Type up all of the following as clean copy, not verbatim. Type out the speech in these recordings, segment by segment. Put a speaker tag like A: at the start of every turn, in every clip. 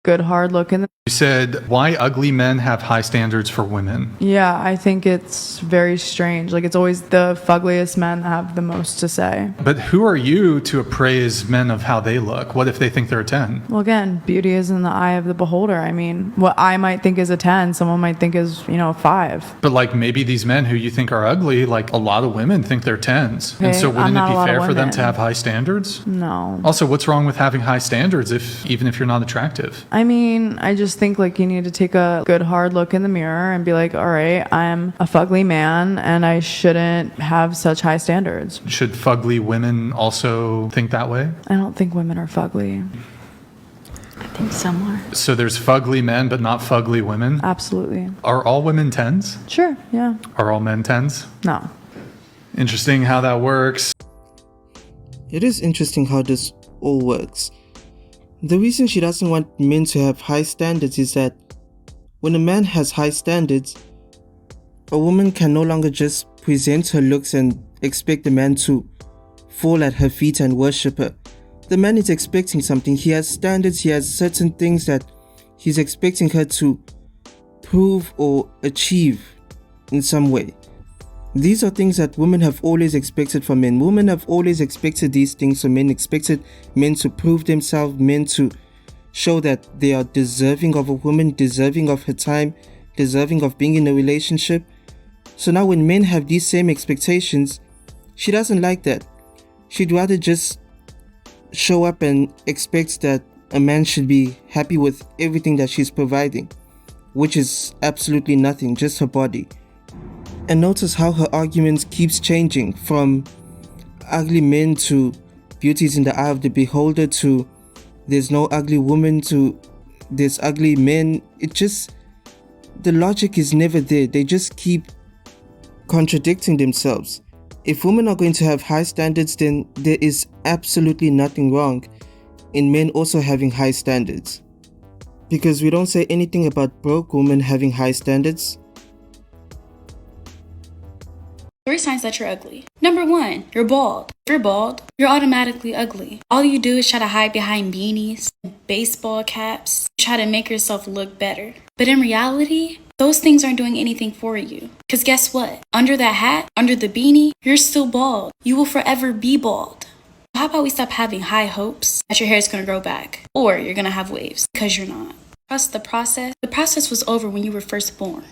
A: good hard look in the
B: You said, why ugly men have high standards for women?
A: Yeah, I think it's very strange. Like, it's always the fuggliest men that have the most to say.
B: But who are you to appraise men of how they look? What if they think they're a 10?
A: Well, again, beauty is in the eye of the beholder. I mean, what I might think is a 10, someone might think is, a 5.
B: But like maybe these men who you think are ugly, like a lot of women think they're 10s. And so wouldn't it be fair for them to have high standards?
A: No.
B: Also, what's wrong with having high standards even if you're not attractive?
A: I mean, I just think like you need to take a good hard look in the mirror and be like, all right, I'm a fugly man and I shouldn't have such high standards.
B: Should fugly women also think that way?
A: I don't think women are fugly.
C: I think some are.
B: So there's fugly men, but not fugly women?
A: Absolutely.
B: Are all women 10s?
A: Sure, yeah.
B: Are all men 10s?
A: No.
B: Interesting how that works.
D: It is interesting how this all works. The reason she doesn't want men to have high standards is that when a man has high standards, a woman can no longer just present her looks and expect the man to fall at her feet and worship her. The man is expecting something. He has standards, he has certain things that he's expecting her to prove or achieve in some way. These are things that women have always expected from men. Women have always expected these things from men, expected men to prove themselves, men to show that they are deserving of a woman, deserving of her time, deserving of being in a relationship. So now when men have these same expectations, she doesn't like that. She'd rather just show up and expect that a man should be happy with everything that she's providing, which is absolutely nothing, just her body. And notice how her argument keeps changing from ugly men to beauty is in the eye of the beholder to there's no ugly woman to there's ugly men. The logic is never there. They just keep contradicting themselves. If women are going to have high standards, then there is absolutely nothing wrong in men also having high standards. Because we don't say anything about broke women having high standards.
C: 3 signs that you're ugly. Number 1, you're bald. If you're bald, you're automatically ugly. All you do is try to hide behind beanies, baseball caps, try to make yourself look better. But in reality, those things aren't doing anything for you. Because guess what? Under that hat, under the beanie, you're still bald. You will forever be bald. How about we stop having high hopes that your hair is going to grow back or you're going to have waves, because you're not. Trust the process. The process was over when you were first born.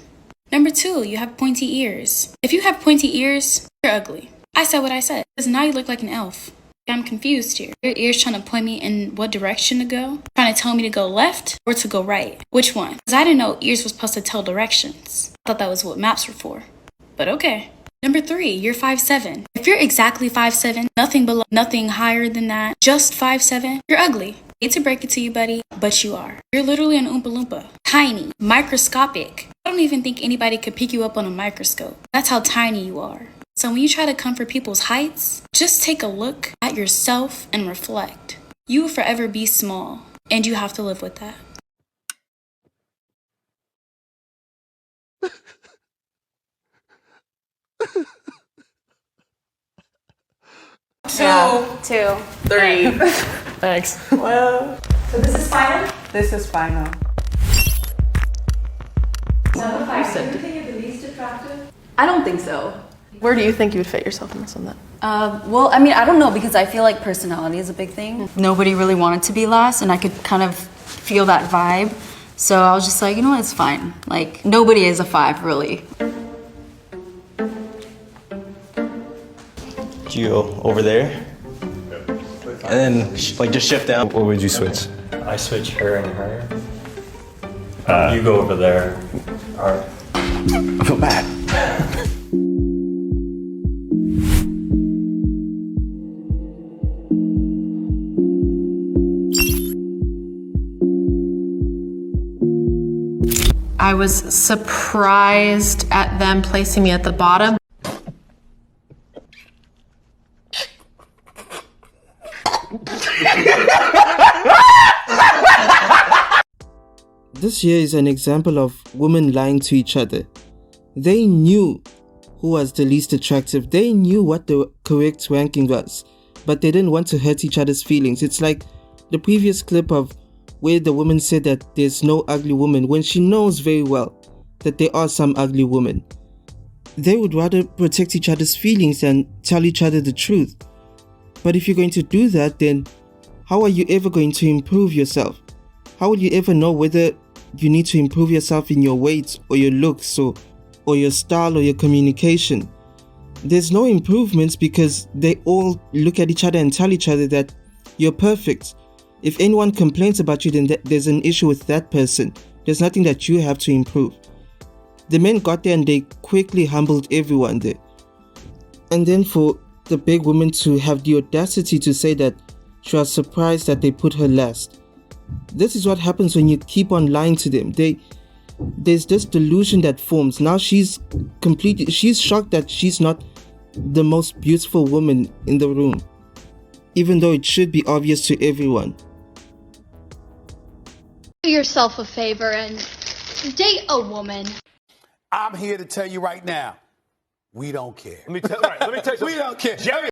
C: Number 2, you have pointy ears. If you have pointy ears, you're ugly. I said what I said, because now you look like an elf. I'm confused here. Your ears trying to point me in what direction to go? Trying to tell me to go left or to go right? Which one? Because I didn't know ears were supposed to tell directions. I thought that was what maps were for. But okay. Number 3, you're 5'7". If you're exactly 5'7", nothing below, nothing higher than that, just 5'7", you're ugly. Hate to break it to you, buddy, but you are. You're literally an Oompa Loompa. Tiny, microscopic. I don't even think anybody could pick you up on a microscope. That's how tiny you are. So when you try to comfort people's heights, just take a look at yourself and reflect. You will forever be small, and you have to live with that.
E: Two.
F: 3.
E: Thanks.
F: Well,
G: So this is final?
F: this is final.
G: Number 5. Do you think you're the least attractive?
E: I don't think so.
H: Where do you think you would fit yourself in this on that?
E: Well, I mean, I don't know, because I feel like personality is a big thing. Nobody really wanted to be last, and I could kind of feel that vibe. So I was just like, you know what, it's fine. Like, nobody is a 5, really.
I: You go over there, and then just shift down.
J: What would you switch?
K: I switch her and her. You go over there. All right.
J: I feel bad.
H: I was surprised at them placing me at the bottom.
D: This here is an example of women lying to each other. They knew who was the least attractive. They knew what the correct ranking was, but they didn't want to hurt each other's feelings. It's like the previous clip of where the woman said that there's no ugly woman when she knows very well that there are some ugly women. They would rather protect each other's feelings than tell each other the truth. But if you're going to do that, then how are you ever going to improve yourself? How will you ever know whether you need to improve yourself in your weight or your looks or your style or your communication? There's no improvements because they all look at each other and tell each other that you're perfect. If anyone complains about you, then there's an issue with that person. There's nothing that you have to improve. The men got there and they quickly humbled everyone there. And then for the big woman to have the audacity to say that she was surprised that they put her last. This is what happens when you keep on lying to them. There's this delusion that forms. Now she's shocked that she's not the most beautiful woman in the room, even though it should be obvious to everyone.
L: Do yourself a favor and date a woman.
J: I'm here to tell you right now, we don't care.
K: Let me tell you something.
J: We don't care.
K: Jerry